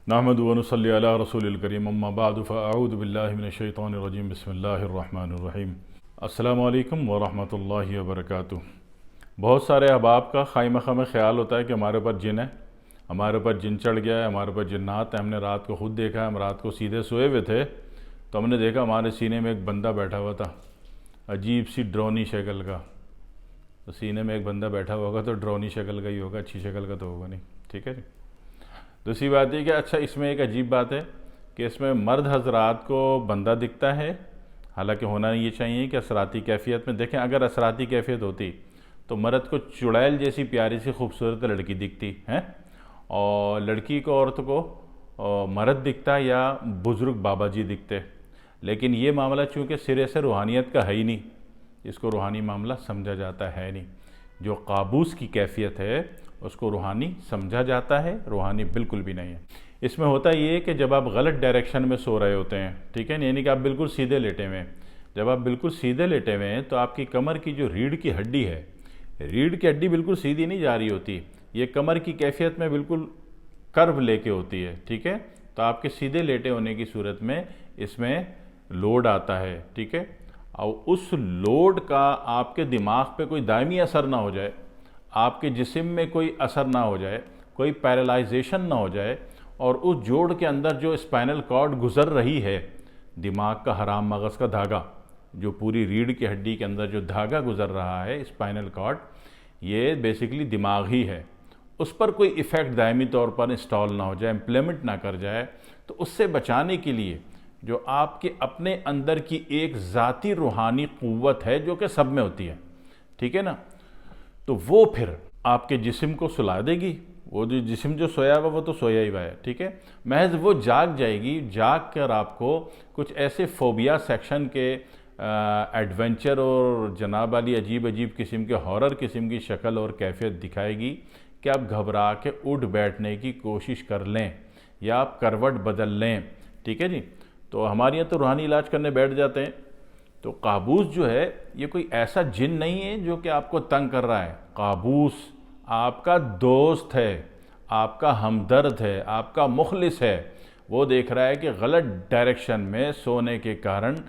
नहमदु व नुसल्ली अला रसूलिल करीम अम्मा बाद फ़अऊज़ु बिल्लाहि मिनश शैतानिर रजीम बिस्मिल्लाहिर रहमानिर रहीम। अस्सलामु अलैकुम व रहमतुल्लाहि व बरकातुहू। बहुत सारे अहबाब का खाइमखा में ख्याल होता है कि हमारे ऊपर जिन है, हमारे ऊपर जिन चढ़ गया है, हमारे ऊपर जिन्नात है। हमने रात को खुद देखा है, हम रात को सीधे सोए हुए थे तो हमने देखा हमारे सीने में एक बंदा बैठा हुआ था, अजीब सी ड्रोनी शक्ल का। तो सीने में एक बंदा बैठा हुआ होगा तो ड्रोनी शक्ल का ही होगा, अच्छी शक्ल का तो होगा नहीं। ठीक है जी। दूसरी बात है कि अच्छा, इसमें एक अजीब बात है कि इसमें मर्द हजरात को बंदा दिखता है, हालांकि होना ये चाहिए कि असराती कैफियत में देखें। अगर असराती कैफियत होती तो मर्द को चुड़ैल जैसी प्यारी सी खूबसूरत लड़की दिखती है, और लड़की को औरत को मर्द दिखता या बुज़ुर्ग बाबा जी दिखते। लेकिन ये मामला चूँकि सिरे से रूहानियत का है ही नहीं, इसको रूहानी मामला समझा जाता है नहीं। जो काबूस की कैफियत है उसको रूहानी समझा जाता है, रूहानी बिल्कुल भी नहीं है। इसमें होता ये कि जब आप गलत डायरेक्शन में सो रहे होते हैं, ठीक है, यानी कि आप बिल्कुल सीधे लेटे हुए हैं। जब आप बिल्कुल सीधे लेटे हुए हैं तो आपकी कमर की जो रीढ़ की हड्डी है, रीढ़ की हड्डी बिल्कुल सीधी नहीं जा रही होती, ये कमर की कैफियत में बिल्कुल कर्व लेके होती है। ठीक है, तो आपके सीधे लेटे होने की सूरत में इसमें लोड आता है। ठीक है, और उस लोड का आपके दिमाग पे कोई दायमी असर ना हो जाए, आपके जिस्म में कोई असर ना हो जाए, कोई पैरालाइजेशन ना हो जाए, और उस जोड़ के अंदर जो स्पाइनल कॉर्ड गुजर रही है, दिमाग का हराम मगज़ का धागा, जो पूरी रीढ़ की हड्डी के अंदर जो धागा गुजर रहा है स्पाइनल कॉर्ड, ये बेसिकली दिमाग ही है, उस पर कोई इफ़ेक्ट दायमी तौर पर इंस्टॉल ना हो जाए, इम्प्लीमेंट ना कर जाए। तो उससे बचाने के लिए जो आपके अपने अंदर की एक ज़ाती रूहानी क़ुव्वत है जो कि सब में होती है, ठीक है ना, तो वो फिर आपके जिस्म को सुला देगी। वो जो जिस्म जो सोया हुआ वो तो सोया ही हुआ है, ठीक है, महज वो जाग जाएगी। जाग कर आपको कुछ ऐसे फोबिया सेक्शन के एडवेंचर और जनाब वाली अजीब अजीब किस्म के हॉरर किस्म की शक्ल और कैफियत दिखाएगी कि आप घबरा के उठ बैठने की कोशिश कर लें या आप करवट बदल लें। ठीक है जी। तो हमारे यहाँ तो रूहानी इलाज करने बैठ जाते हैं। तो काबूस जो है ये कोई ऐसा जिन नहीं है जो कि आपको तंग कर रहा है। काबूस आपका दोस्त है, आपका हमदर्द है, आपका मुखलिस है। वो देख रहा है कि गलत डायरेक्शन में सोने के कारण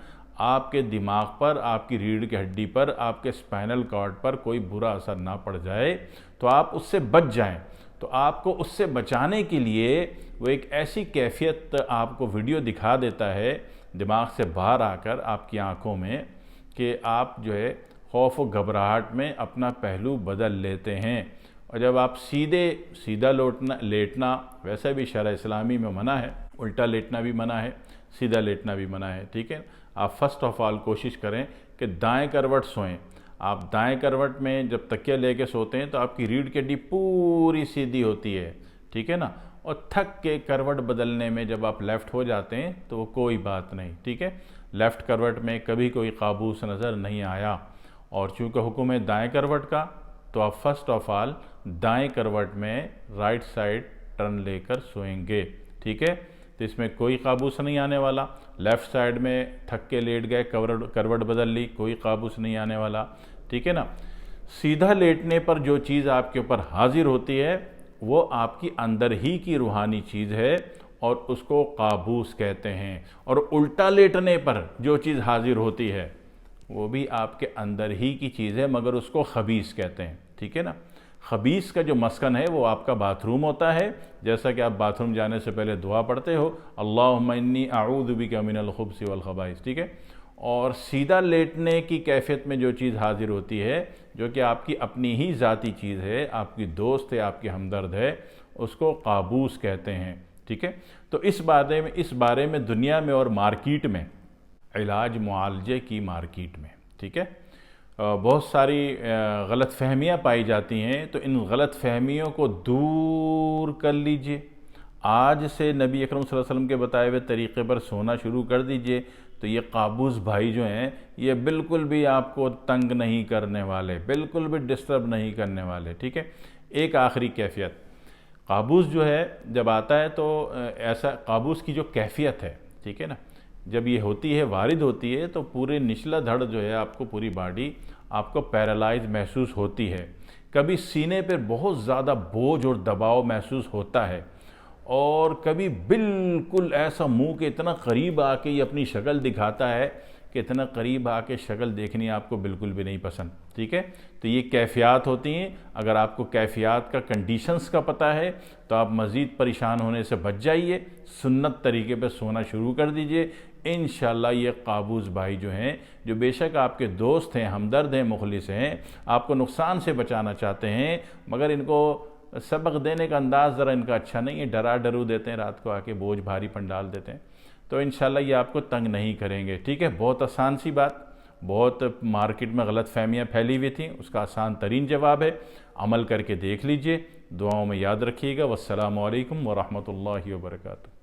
आपके दिमाग पर, आपकी रीढ़ की हड्डी पर, आपके स्पाइनल कॉर्ड पर कोई बुरा असर ना पड़ जाए, तो आप उससे बच जाएं। तो आपको उससे बचाने के लिए वो एक ऐसी कैफियत आपको वीडियो दिखा देता है दिमाग से बाहर आकर आपकी आंखों में कि आप जो है खौफ और घबराहट में अपना पहलू बदल लेते हैं। और जब आप सीधा लेटना वैसे भी शरअ इस्लामी में मना है, उल्टा लेटना भी मना है, सीधा लेटना भी मना है। ठीक है, आप फर्स्ट ऑफ ऑल कोशिश करें कि दाएं करवट सोएं। आप दाएं करवट में जब तकिया लेके सोते हैं तो आपकी रीढ़ की हड्डी पूरी सीधी होती है, ठीक है ना, और थक के करवट बदलने में जब आप लेफ़्ट हो जाते हैं तो वो कोई बात नहीं। ठीक है, लेफ़्ट करवट में कभी कोई काबूस नज़र नहीं आया। और चूँकि हुक्म है दाएं करवट का, तो आप फर्स्ट ऑफ ऑल दाएं करवट में राइट साइड टर्न लेकर सोएंगे। ठीक है, तो इसमें कोई काबूस नहीं आने वाला। लेफ़्ट साइड में थक के लेट गए, करवट बदल ली, कोई काबूस नहीं आने वाला। ठीक है ना। सीधा लेटने पर जो चीज़ आपके ऊपर हाजिर होती है वो आपकी अंदर ही की रूहानी चीज़ है और उसको काबूस कहते हैं। और उल्टा लेटने पर जो चीज़ हाजिर होती है वो भी आपके अंदर ही की चीज़ है, मगर उसको खबीस कहते हैं। ठीक है ना। खबीस का जो मस्कन है वो आपका बाथरूम होता है। जैसा कि आप बाथरूम जाने से पहले दुआ पढ़ते हो, अल्लाहुम्मा इन्नी अऊज़ु बिका मिनल खुब्सी वल खबाइस। ठीक है, और सीधा लेटने की कैफियत में जो चीज़ हाजिर होती है, जो कि आपकी अपनी ही ज़ाती चीज़ है, आपकी दोस्त है, आपकी हमदर्द है, उसको काबूस कहते हैं। ठीक है, तो इस बारे में दुनिया में और मार्केट में, इलाज मुआलजे की मार्केट में, ठीक है, बहुत सारी गलत फहमियाँ पाई जाती हैं। तो इन गलत फहमियों को दूर कर लीजिए। आज से नबी अकरम सल्लल्लाहु अलैहि वसल्लम के बताए हुए तरीक़े पर सोना शुरू कर दीजिए। तो ये काबूस भाई जो हैं ये बिल्कुल भी आपको तंग नहीं करने वाले, बिल्कुल भी डिस्टर्ब नहीं करने वाले। ठीक है, एक आखिरी कैफियत, काबूस जो है जब आता है तो ऐसा काबूस की जो कैफियत है, ठीक है ना, जब ये होती है, वारिद होती है, तो पूरे निचला धड़ जो है आपको, पूरी बॉडी आपको पैरालाइज महसूस होती है। कभी सीने पर बहुत ज़्यादा बोझ और दबाव महसूस होता है और कभी बिल्कुल ऐसा मुंह के इतना करीब आके ये अपनी शक्ल दिखाता है कि इतना करीब आके शक्ल देखनी आपको बिल्कुल भी नहीं पसंद। ठीक है, तो ये कैफियत होती हैं। अगर आपको कैफियत का कंडीशंस का पता है तो आप मज़ीद परेशान होने से बच जाइए, सुन्नत तरीके पे सोना शुरू कर दीजिए। इंशाल्लाह ये काबूज़ भाई जो हैं, जो बेशक आपके दोस्त हैं, हमदर्द हैं, मुखलिस हैं, आपको नुकसान से बचाना चाहते हैं, मगर इनको सबक देने का अंदाज़ ज़रा इनका अच्छा नहीं है, डरा डरू देते हैं, रात को आके बोझ भारी पन डाल देते हैं। तो इंशाल्लाह ये आपको तंग नहीं करेंगे। ठीक है, बहुत आसान सी बात, बहुत मार्केट में गलत फहमियाँ फैली हुई थी, उसका आसान तरीन जवाब है, अमल करके देख लीजिए। दुआओं में याद रखिएगा। वस्सलामु अलैकुम वरहमतुल्लाहि वबरकातुहू।